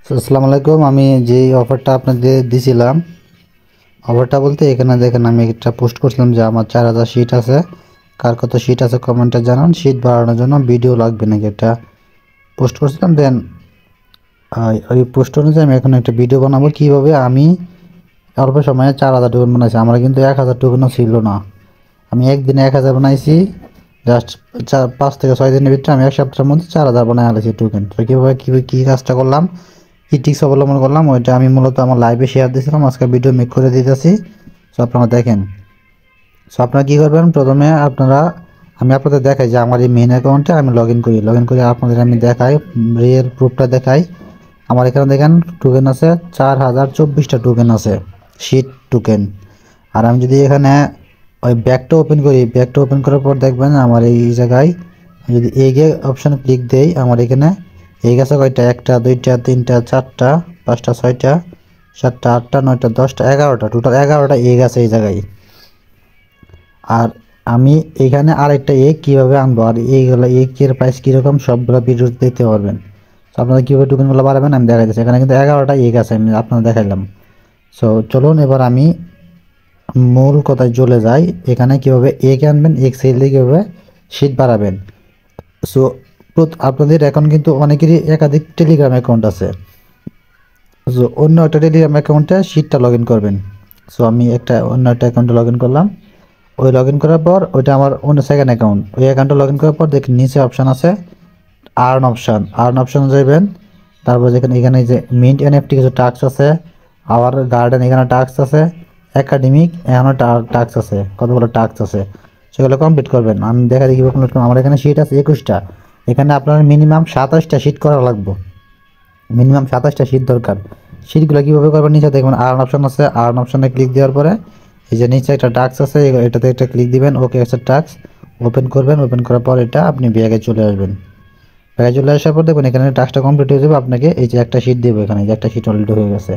আসসালামু আলাইকুম। আমি যে অফারটা আপনাদের দিছিলাম, অফারটা বলতে এখানে দেখেন আমি একটা পোস্ট করছিলাম যে আমার 4000 সিট আছে, কার কত সিট আছে কমেন্টে জানান, সিট বাড়ানোর জন্য ভিডিও লাগবে নাকি, এটা পোস্ট করছিলাম। দেন ওই পোস্ট অনুযায়ী আমি এখন একটা ভিডিও বানাবো কীভাবে আমি অল্প সময়ে 4000 টোকেন বানাইছি। আমার কিন্তু 1000 টোকেনও ছিল না, আমি একদিনে 1000 বানাইছি। জাস্ট 5 থেকে 6 দিনের ভিতরে আমি এক সপ্তাহের মধ্যে 4000 বানাই আলাইছি টোকেন। তো কীভাবে কী কাজটা করলাম, কী টিক্স অবলম্বন করলাম, ওইটা আমি মূলত আমার লাইভে শেয়ার দিয়েছিলাম, আজকে ভিডিও মেক করে দিতেছি। সো আপনারা দেখেন। সো আপনারা কী করবেন, প্রথমে আমি আপনাদের দেখাই যে আমার এই মেন অ্যাকাউন্টে আমি লগ ইন করে আপনাদের আমি দেখাই, রিয়েল প্রুফটা দেখাই। আমার এখানে দেখেন টোকেন আছে 4024টা টোকেন আছে, শিট টোকেন। আর আমি যদি এখানে ওই ব্যাগটা ওপেন করি, ব্যাগটা ওপেন করার পর দেখবেন আমার এই জায়গায় যদি এগে অপশান ক্লিক দেই, আমার এখানে এই গেছে কয়টা, 1টা 2টা 3টা 4টা 5টা 6টা 7টা 8টা 9টা 10টা 11টা, টোটাল 11টা এগ আছে এই জায়গায়। আর আমি এখানে আরেকটা এগ কীভাবে আনবো আর এইগুলো এগের প্রাইস কীরকম সবগুলো ভিডিও দেখতে পারবেন। তো আপনারা কীভাবে টোকেনগুলো বাড়াবেন আমি দেখাই দিচ্ছি। এখানে কিন্তু 11টা এগ আছে, আমি আপনাদের দেখাইলাম। সো চলুন এবার আমি মূল কথায় চলে যাই, এখানে কীভাবে এগ আনবেন, এগ সেল দিয়ে কীভাবে শীট বাড়াবেন। সো আপনাদের এখন কিন্তু অনেকেরই একাধিক টেলিগ্রাম অ্যাকাউন্ট আছে। সো অন্য একটা টেলিগ্রাম অ্যাকাউন্টে শীটটা লগ ইন করবেন। সো আমি অন্য একটা অ্যাকাউন্টে লগ ইন করলাম। ওই লগ ইন করার পর ওইটা আমার অন্য সেকেন্ড অ্যাকাউন্ট, ওই অ্যাকাউন্টে লগ ইন করার পর দেখুন নিচে অপশান আছে আর্ন অপশানে যাবেন। তারপর এখানে যে মিন্ট এনএফটি কিছু টাস্ক আছে, আওয়ার গার্ডেন এখানে টাস্ক আছে, একাডেমিক এখানে টাস্ক আছে, কতগুলো টাস্ক আছে সেগুলো কমপ্লিট করবেন। আমি দেখা দেখি কমপ্লিট করবেন। আমার এখানে সিট আছে 21টা, এখানে আপনার মিনিমাম 27টা সিট করা লাগবে, মিনিমাম 27টা সিট দরকার। সিটগুলো কীভাবে করবেন, নিচে দেখবেন আর্ন অপশান আছে, আর্ন অপশানে ক্লিক দেওয়ার পরে এই যে নিচে একটা টাস্ক আছে, এটাতে একটা ক্লিক দিবেন, ওকে আছে টাস্ক ওপেন করবেন। ওপেন করার পর এটা আপনি ব্যাগে চলে আসবেন। ব্যাগে চলে আসার পর দেখবেন এখানে টাস্কটা কমপ্লিট হয়ে যাবে, আপনাকে এই যে একটা সিট দেবে, এখানে যে একটা সিট অলরেডি হয়ে গেছে।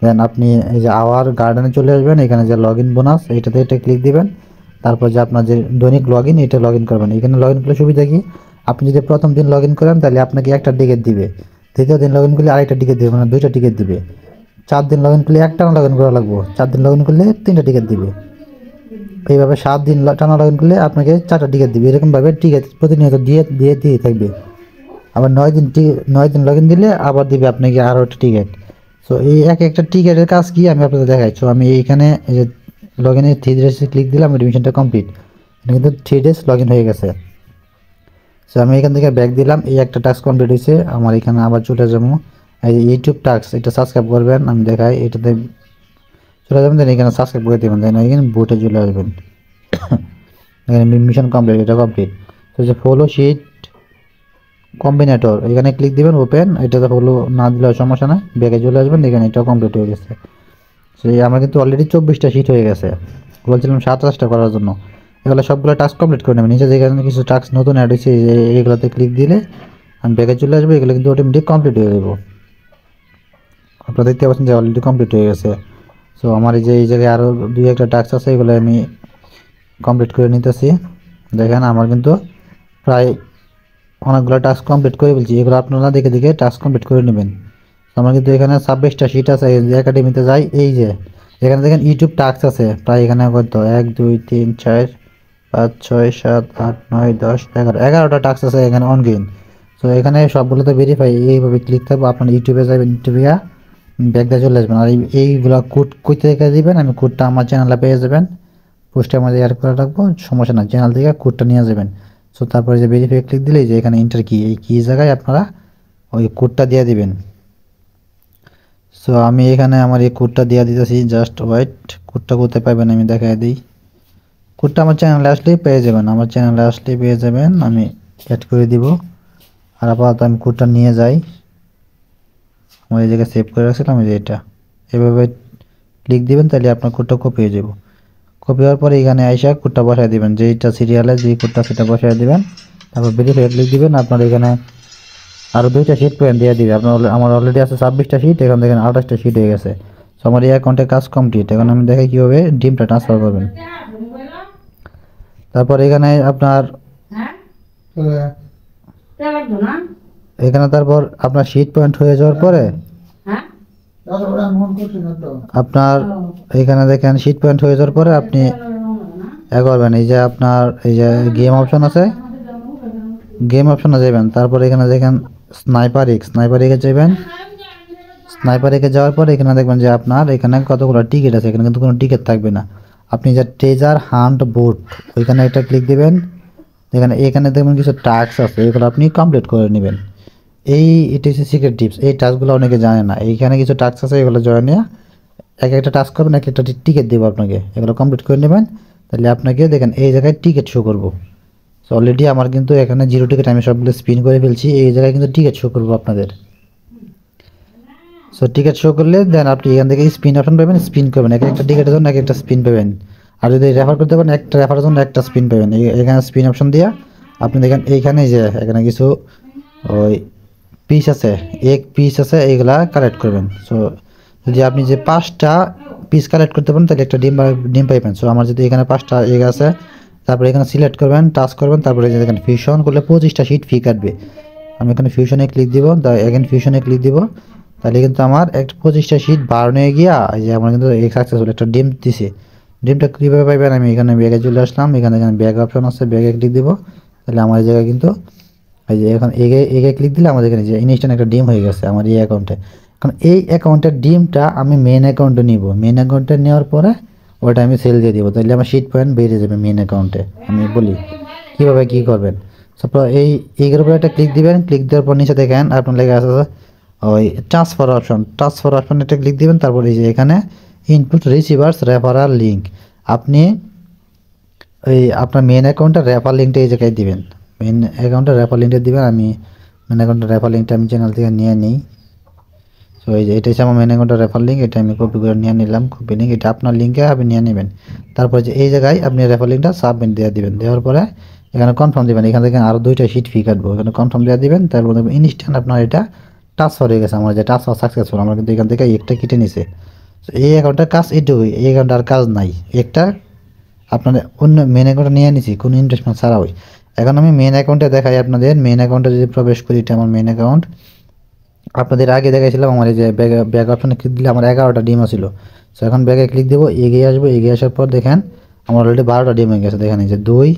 দেন আপনি এই যে আওয়ার গার্ডেনে চলে আসবেন, এখানে যে লগ ইন বোনাস এইটাতে একটা ক্লিক দিবেন। তারপর যে আপনার যে দৈনিক লগ ইন এটা লগ ইন করবেন। এখানে লগ ইন করলে সুবিধা কি, আপনি যদি প্রথম দিন লগ ইন করেন তাহলে আপনাকে একটা টিকিট দিবে, দ্বিতীয় দিন লগ ইন করলে আরেকটা টিকিট দিবে, মানে 2টা টিকিট দিবে। 4 দিন লগ ইন করলে একটা লগ ইন করা লাগবে, 4 দিন লগ ইন করলে 3টা টিকিট দিবে। এইভাবে 7 দিন টানা লগ ইন করলে আপনাকে 4টা টিকিট দিবে। এরকমভাবে টিকিট প্রতিনিয়ত দিয়ে থাকবে। আবার 9 দিন লগ ইন দিলে আবার দিবে আপনাকে আরও একটা টিকিট। সো এই একটা টিকিটের কাজ কি আমি আপনাদের দেখাই। সো আমি এইখানে এই যে লগ ইনে 3 ডেজে ক্লিক দিলাম, এডমিশনটা কমপ্লিট, কিন্তু 3 ডেজ লগ ইন হয়ে গেছে। সো আমি এখান থেকে ব্যাক দিলাম, এই একটা টাস্ক কমপ্লিট হয়েছে। আমার এখানে আবার চলে যাবো এই ইউটিউব টাস্ক, এটা সাবস্ক্রাইব করবেন, আমি দেখাই এটাতে চলে যাবেন। দেন এখানে সাবস্ক্রাইব করে দেবেন, দেন এখানে বুটে চলে আসবেন। এখানে মিশন কমপ্লিট, এটা কমপ্লিট। তো যে ফলো শিট কম্বিনেটর এখানে ক্লিক দিবেন, ওপেন। এটাতে ফলো না দিলে সমস্যা নাই, ব্যাগে চলে আসবেন, এখানে এটা কমপ্লিট হয়ে গেছে। সেই আমার কিন্তু অলরেডি 24টা শিট হয়ে গেছে, বলছিলাম 27টা করার জন্য। এগুলো সবগুলো টাস্ক কমপ্লিট করে নেবেন। নিচে যেখানে কিছু টাস্ক নতুন অ্যাড হয়েছে এগুলোতে ক্লিক দিলে আমি ব্যাগে চলে আসবো, এগুলো কিন্তু অটোমেটিক কমপ্লিট হয়ে যাবো। আপনারা দেখতে পাচ্ছেন যে অলরেডি কমপ্লিট হয়ে গেছে। সো আমার এই জায়গায় আরও 2-1টা টাস্ক আছে, এগুলো আমি কমপ্লিট করে নিতেছি। দেখেন আমার কিন্তু প্রায় অনেকগুলো টাস্ক কমপ্লিট করে ফেলছি, এগুলো আপনারা দেখে দেখে টাস্ক কমপ্লিট করে নেবেন। আমার কিন্তু এখানে 26টা সিট আছে। একাডেমিতে যাই, এই যে এখানে দেখেন ইউটিউব টাস্ক আছে প্রায়, এখানে কত 1 2 3 4 5 6 7 8 9 10 11 11টা টাস্ক আছে এখানে অনগোয়িং। তো এখানে সবগুলোতে ভেরিফাই, এইভাবে ক্লিক থাকবো, আপনার ইউটিউবে যাবেন, ইউটিউবে ব্যাগটা চলে আসবেন। আর এইগুলো কোড কই থেকে দিবেন, আমি কোডটা আমার চ্যানেলে পেয়ে যাবেন, পোস্টে আমাদের অ্যাড করে রাখবো, সমস্যা না, চ্যানেল থেকে কোডটা নিয়ে যাবেন। সো তারপরে যে ভেরিফাই ক্লিক দিলেই যে এখানে এন্টার কি, এই কি জায়গায় আপনারা ওই কোডটা দিয়ে দিবেন। সো আমি এখানে আমার এই কোডটা দিয়ে দিতেছি, জাস্ট ওয়েট। কোডটা কোথায় পাবেন আমি দেখাই দিই। কোডটা আমার চ্যানেলে আসলেই পেয়ে যাবেন, আমার চ্যানেলে আসলেই পেয়ে যাবেন, আমি অ্যাড করে দিব। আর আপাতত আমি কোডটা নিয়ে যাই, আমার এই জায়গায় সেভ করে রাখছিলাম, এই যে এটা। এভাবে ক্লিক দিবেন, তাহলে আপনার কোডটা কপি হয়ে যাব। কপি হওয়ার পরে এখানে আইসা কোডটা বসায় দিবেন, যেইটা সিরিয়ালে যে কোডটা সেটা বসায় দিবেন। তারপর ভেরিফাই ক্লিক দিবেন। আপনার এখানে আরও 2টা সিট পয়েন্ট দিয়ে দিবে। আমার অলরেডি আছে 26টা সিট, এখন দেখেন 28টা সিট হয়ে গেছে। সো আমার এই অ্যাকাউন্টে কাজ কমপ্লিট। এখন আমি দেখাই কীভাবে ডিমটা ট্রান্সফার করবেন। তারপর এখানে আপনার এখানে তারপর আপনার সিট পয়েন্ট হয়ে যাওয়ার পরে আপনার এখানে দেখেন শীট পয়েন্ট হয়ে যাওয়ার পরে আপনি করবেন এই যে আপনার এই যে গেম অপশন আছে, গেম অপশনে যাবেন, তারপরে এখানে দেখেন স্নাইপার একে যাবেন। স্নাইপার একে যাওয়ার পরে এখানে দেখবেন যে আপনার এখানে কতগুলো টিকিট আছে, এখানে কিন্তু কোনো টিকিট থাকবে না। আপনি যে ট্রেজার হান্ট বুট ওইখানে একটা ক্লিক দিবেন, এখানে দেখবেন কিছু টাস্ক আছে, এগুলো আপনি কমপ্লিট করে নেবেন। এটা হচ্ছে সিক্রেট টিপস, এই টাস্কগুলো অনেকে জানে না। এইখানে কিছু টাস্ক আছে, এগুলো জয়েন নিয়ে এক একটা টাস্ক করবেন, এক একটা টিকিট দেবো আপনাকে, এগুলো কমপ্লিট করে নেবেন। তাহলে আপনাকে দেখেন এই জায়গায় টিকিট শো করবো। সো অলরেডি আমার কিন্তু এখানে 0 টিকিট আমি সবগুলো স্পিন করে ফেলছি, এই জায়গায় কিন্তু টিকিট শো করবো আপনাদের। সো টিকিট শো করলে দেন আপনি এখান থেকে স্পিন অপশন পাবেন, স্পিন করবেন, এক একটা টিকিটের জন্য এক একটা স্পিন পাবেন। আর যদি রেফার করতে পারেন একটা রেফারের জন্য একটা স্পিন পাবেন। এখানে স্পিন অপশন দিয়া আপনি দেখেন এইখানে যে এখানে কিছু ওই পিস আছে, এক পিস আছে, এইগুলা কালেক্ট করবেন। সো যদি আপনি যে 5টা পিস কালেক্ট করতে পারেন তাহলে একটা ডিম পাইবেন। সো আমার যদি এখানে 5টা এগ আছে, তারপরে এখানে সিলেক্ট করবেন, টাচ করবেন, তারপরে দেখেন ফিউশন করলে 25টা শিট ফি কাটবে। আমি এখানে ফিউশনে ক্লিক দিব, এগেন ফিউশনে ক্লিক দিব, তাহলে কিন্তু আমার একটা 25টা শিট বার্ন হয়ে গিয়া এই যে আমার কিন্তু সাকসেসফুল একটা ডিম দিছে। ডিমটা কীভাবে পাইবেন, আমি এখানে ব্যাগে চলে আসলাম, এখানে ব্যাগ অপশন আছে, ব্যাগে ক্লিক দিব, তাহলে আমার এই জায়গায় কিন্তু এই যে এখন এগে ক্লিক দিলে আমাদের এখানে যে ইনস্ট্যান্ট একটা ডিম হয়ে গেছে আমার এই অ্যাকাউন্টে। কারণ এই অ্যাকাউন্টের ডিমটা আমি মেন অ্যাকাউন্টে নিব, মেন অ্যাকাউন্টে নেওয়ার পরে ওটা আমি সেল দিয়ে দিব, তাহলে আমার শিট পয়েন্ট বেড়ে যাবে মেন অ্যাকাউন্টে। আমি বলি কীভাবে কী করবেন। তারপর এইগুলোর উপরে একটা ক্লিক দিবেন, ক্লিক দেওয়ার পর নিচে দেখেন আপনার লেগে আছে ওই ট্রান্সফার অপশন একটা ক্লিক দিবেন। তারপর এই যে এখানে ইনপুট রিসিভার্স রেফারাল লিঙ্ক, আপনি ওই আপনার মেন অ্যাকাউন্টের রেফার লিঙ্কটা এই জায়গায় দিবেন, মেন অ্যাকাউন্টের রেফার লিঙ্কটা দিবেন। আমি মেন অ্যাকাউন্টের রেফার লিঙ্কটা আমি চ্যানেল থেকে নিয়ে নিই। সো এই যে এটা হচ্ছে আমার মেন অ্যাকাউন্টের রেফার লিঙ্ক, এটা আমি কপি করে নিয়ে নিলাম, কপি লিঙ্ক, এটা আপনার লিঙ্কে আপনি নিয়ে নেবেন। তারপর যে এই জায়গায় আপনি রেফার লিঙ্কটা সাবমিট দিয়ে দিবেন, দেওয়ার পরে এখানে কনফার্ম দিবেন, এখান থেকে আরও 2টা শিট ফি কাটবো, এখানে কনফার্ম দিয়ে দিবেন। তারপর দেখবেন ইনস্ট্যান্ট আপনার এটা ট্রান্সফার হয়ে গেছে, আমার যে ট্রান্সফার সাকসেসফুল, আমার কিন্তু এখান থেকে একটা কেটে নিছে। এই অ্যাকাউন্টের কাজ এটুকুই, এই অ্যাকাউন্টের কাজ নাই, একটা আপনার অন্য মেন অ্যাকাউন্টে নিয়ে নিছি কোনো ইনভেস্টমেন্ট ছাড়াই। এখন আমি মেন অ্যাকাউন্টে দেখাই আপনাদের, মেন অ্যাকাউন্টে যদি প্রবেশ করি, এটা আমার মেন অ্যাকাউন্ট। আপনাদের আগে দেখাইছিলাম আমার এই যে ব্যাগ অপশনে ক্লিক দিলে আমার 11টা ডিম ছিল। সো এখন ব্যাগে ক্লিক দেবো, এগিয়ে আসবো, এগিয়ে আসার পর দেখেন আমার অলরেডি 12টা ডিম হয়ে গেছে। দেখেন এই যে 2,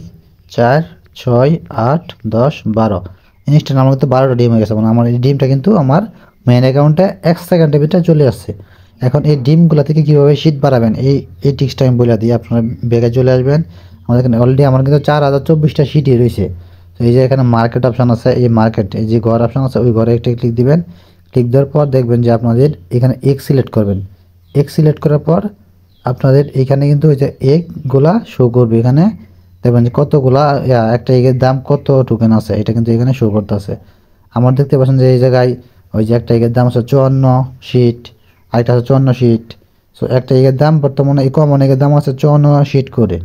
4, 6, 8, 10, 12 ইনস্ট্যান্ট আমার কিন্তু 12টা ডিম হয়ে গেছে। মানে আমার এই ডিমটা কিন্তু আমার মেন অ্যাকাউন্টে 1 সেকেন্ডের ভিতরে চলে আসছে। এখন এই ডিমগুলো থেকে কীভাবে শীত বাড়াবেন এই টিক্সটা আমি বলে দিই, আপনারা ব্যাগে চলে আসবেন। আমাদের এখানে অলরেডি আমার কিন্তু 4024টা শীটই রয়েছে। তো এই যে এখানে মার্কেট অপশান আছে, এই মার্কেট এই যে ঘর অপশান আছে, ওই ঘরে একটা ক্লিক দিবেন। ক্লিক দেওয়ার পর দেখবেন যে আপনাদের এখানে এগ সিলেক্ট করবেন, এগ সিলেক্ট করার পর আপনাদের এখানে কিন্তু ওই যে এগগুলা শো করবে। এখানে দেখবেন যে কতগুলা একটা এগের দাম কত টোকেন আছে, এটা কিন্তু এখানে শো করতেছে। আমার দেখতে পাচ্ছেন যে এই জায়গায় ওই যে একটা এগের দাম আছে 54 শিট, আরেকটা আছে 54 শিট। সো একটা এগের দাম বর্তমানে এই কমন এগের দাম আছে 54 শিট করে।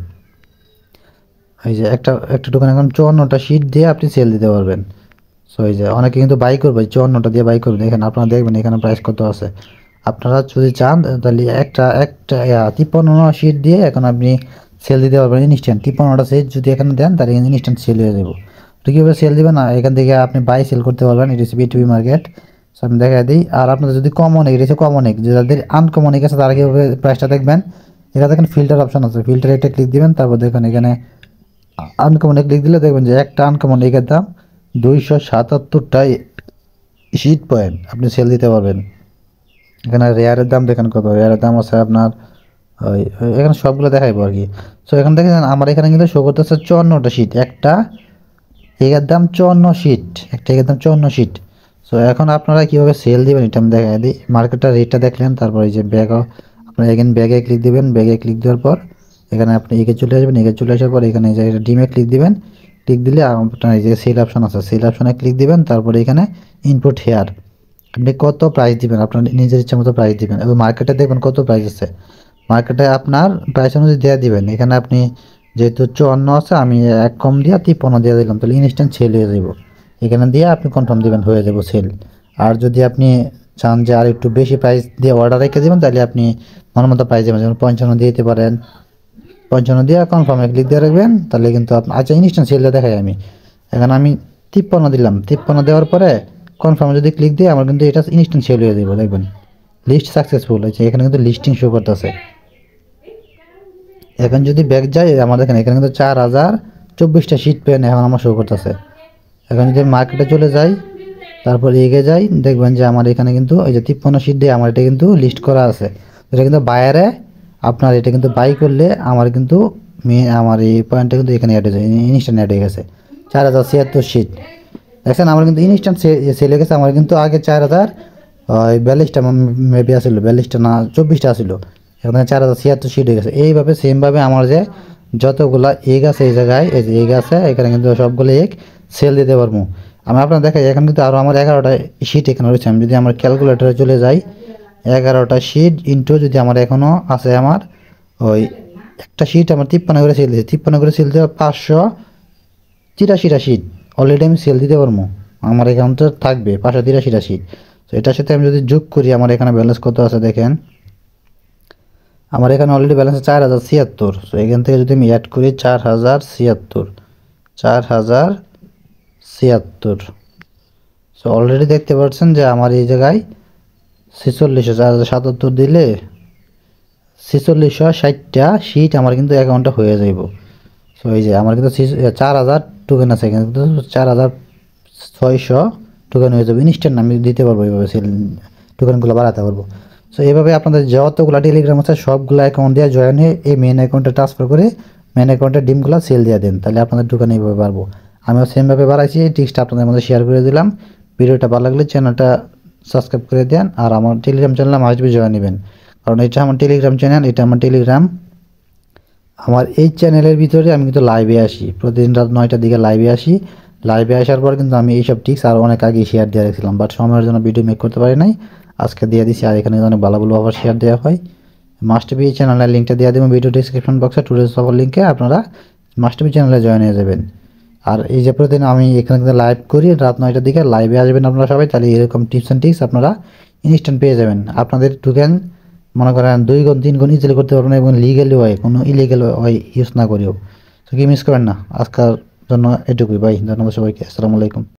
এই যে একটা টোকেন এখন 54টা শিট দিয়ে আপনি সেল দিতে পারবেন। সো এই যে অনেকে কিন্তু বাই করবে, 54টা দিয়ে বাই করবেন। এখানে আপনারা দেখবেন এখানে প্রাইস কত আছে। আপনারা যদি চান তাহলে একটা 53 শিট দিয়ে এখন আপনি সেল দিতে পারবেন ইনস্ট্যান্ট। 53টা সেট যদি এখানে দেন তাহলে ইনস্ট্যান্ট সেল হয়ে যাবো। তো কীভাবে সেল দেবেন না, এখান থেকে আপনি বাই সেল করতে পারবেন, এটা হচ্ছে B2B মার্কেট। সো আমি দেখা দিই। আর আপনাদের যদি কমন এগ, এটা হচ্ছে কমন এগ, যাদের আনকমন এগ আছে তারা কীভাবে প্রাইসটা দেখবেন, এখানে দেখেন ফিল্টার অপশন আছে, ফিল্টার একটা ক্লিক দিবেন। তারপর দেখেন এখানে আনকমনে ক্লিক দিলে দেখবেন যে একটা আনকমন এগের দাম 277টা শিট পয়েন্ট আপনি সেল দিতে পারবেন। এখানে রেয়ারের দাম দেখেন কত, রেয়ারের দাম আছে আপনার ওই এখানে সবগুলো দেখাইবো আর কি। সো এখান থেকে আমার এখানে কিন্তু শো করতেছে 54টা শিট, একটা এগের দাম 54 শিট, একটা এগের দাম 54 শিট। সো এখন আপনারা কীভাবে সেল দিবেন এটা আমি দেখাই দিই। মার্কেটটা রেটটা দেখলেন, তারপর এই যে আপনারা এখানে ব্যাগে ক্লিক দিবেন, ব্যাগে ক্লিক দেওয়ার পর এখানে আপনি এগে চলে আসবেন, এগে চলে আসার পর এখানে যে ডিমে ক্লিক দিবেন, ক্লিক দিলে আপনার এই যে সেল অপশন আছে, সেল অপশনে ক্লিক দিবেন। তারপরে এখানে ইনপুট হেয়ার আপনি কত প্রাইস দিবেন, আপনার নিজের ইচ্ছা মতো প্রাইস দিবেন। এবং মার্কেটে দেখবেন কত প্রাইস আছে, মার্কেটে আপনার প্রাইস অনুযায়ী দেওয়া দিবেন। এখানে আপনি যেহেতু 54 আছে, আমি 1 কম দিয়ে 53 দিয়ে দিলাম, তাহলে ইনস্ট্যান্ট সেল হয়ে যাব। এখানে দিয়ে আপনি কনফার্ম দিবেন, হয়ে যাব সেল। আর যদি আপনি চান যে আর একটু বেশি প্রাইস দিয়ে অর্ডার রেখে দেবেন, তাহলে আপনি মনের মতো প্রাইস দেবেন, যেমন 55 দিয়ে দিতে পারেন। 55 দিয়ে কনফার্মে ক্লিক দিয়ে রাখবেন, তাহলে কিন্তু আপনার আচ্ছা ইনস্ট্যান্ট সেলটা দেখাই আমি। এখানে আমি 53 দিলাম, 53 দেওয়ার পরে কনফার্মে যদি ক্লিক দিই আমার কিন্তু এটা ইনস্ট্যান্ট সেল হয়ে যাবে দেখবেন। লিস্ট সাকসেসফুল হয়েছে, এখানে কিন্তু লিস্টিং শো করতেছে। এখন যদি ব্যাক যাই আমাদের এখানে কিন্তু 4024টা শিট পেন এখন আমার শো করতেছে। এখন যদি মার্কেটে চলে যাই, তারপর এগিয়ে যাই, দেখবেন যে আমার এখানে কিন্তু ওই যে 53 শিট দিয়ে আমার এটা কিন্তু লিস্ট করা আছে। এটা কিন্তু বায়ারে আপনার এটা কিন্তু বাই করলে আমার কিন্তু আমার এই পয়েন্টটা কিন্তু এখানে অ্যাড হয়ে যায়, ইনস্ট্যান্ট অ্যাড হয়ে গেছে 4076 শিট। দেখছেন আমার কিন্তু ইনস্ট্যান্ট সেল হয়ে গেছে। আমার কিন্তু আগে 4042টা মেবি আসছিল, 42টা না 24টা আসছিল, এখন 4076 শিট হয়ে গেছে। এইভাবে সেমভাবে আমার যে যতগুলা এগ আছে এই জায়গায়, এই যে এগ আছে এখানে কিন্তু সবগুলো এগ সেল দিতে পারবো আমি। আপনার দেখাই এখন কিন্তু আরও আমার 11টা শিট এখানে রয়েছে। আমি যদি আমার ক্যালকুলেটরে চলে যাই, 11টা শিট ইন্টু যদি আমার এখনও আছে আমার ওই একটা শিট আমার 53 করে সেল দিয়েছে, 53 করে সেল দেওয়া 583টা শিট অলরেডি আমি সেল দিতে পারবো। আমার অ্যাকাউন্টে থাকবে 583টা শিট। তো এটার সাথে আমি যদি যোগ করি আমার এখানে ব্যালেন্স কত আছে দেখেন, আমার এখানে অলরেডি ব্যালেন্স আছে 4076। তো এখান থেকে যদি আমি অ্যাড করি 4076, সো অলরেডি দেখতে পাচ্ছেন যে আমার এই জায়গায় 4077 দিলে 4660টা শিট আমার কিন্তু অ্যাকাউন্টে হয়ে যাইব। সো এই যে আমার কিন্তু 4000 টোকেন আছে, কিন্তু 4600 টোকেন হয়ে যাবে ইনস্ট্যান্ট। আমি দিতে পারবো এইভাবে সেল টোকেনগুলো বাড়াতে পারবো। সো এইভাবে আপনাদের যতগুলো টেলিগ্রাম আছে সবগুলো অ্যাকাউন্ট দিয়ে জয়েন হয়ে এই মেন অ্যাকাউন্টে ট্রান্সফার করে মেন অ্যাকাউন্টে ডিমগুলো সেল দিয়ে দেন, তাহলে আপনাদের টোকেন এইভাবে বাড়বো। আমিও সেমভাবে বাড়াইছি, এই টিক্সটা আপনাদের মধ্যে শেয়ার করে দিলাম। ভিডিওটা ভালো লাগলে চ্যানেলটা সাবস্ক্রাইব করে দেন, আর আমার টেলিগ্রাম চ্যানেলে মাস্ট বি জয়েন নেবেন, কারণ এটা আমার টেলিগ্রাম চ্যানেল, এটা আমার টেলিগ্রাম। আমার এই চ্যানেলের ভিতরে আমি কিন্তু লাইভে আসি, প্রতিদিন রাত 9টার দিকে লাইভে আসি। লাইভে আসার পর কিন্তু আমি এইসব টিক্স আর অনেক আগে শেয়ার দিয়ে রাখছিলাম, বাট সময়ের জন্য ভিডিও মেক করতে পারি নাই, আজকে দিয়ে দিছি। আর এখানে অনেক ভালো ভালো আবার শেয়ার দেওয়া হয়। মাস্ট বি চ্যানেলের লিঙ্কটা দিয়ে দেবেন ভিডিও ডিসক্রিপশন বক্সে, টুডেজ সফর লিঙ্কে আপনারা মাস্ট বি চ্যানেলে জয়েন হয়ে যাবেন। আর এই যে প্রতিদিন আমি এখানে কিন্তু লাইভ করি রাত 9টার দিকে, লাইভে আসবেন আপনারা সবাই, তাহলে এরকম টিপস অ্যান্ড টিক্স আপনারা ইনস্ট্যান্ট পেয়ে যাবেন। আপনাদের টোকেন মনে করেন 2 গুণ 3 গুণ ইজিলি করতে পারবেন, এবং লিগালি হয়, কোনো ইলিগাল হয় ইউজ না করেও। তো কি মিস করেন না। আজকের জন্য এটুকুই, বাই। ধন্যবাদ সবাইকে, আসসালামু আলাইকুম।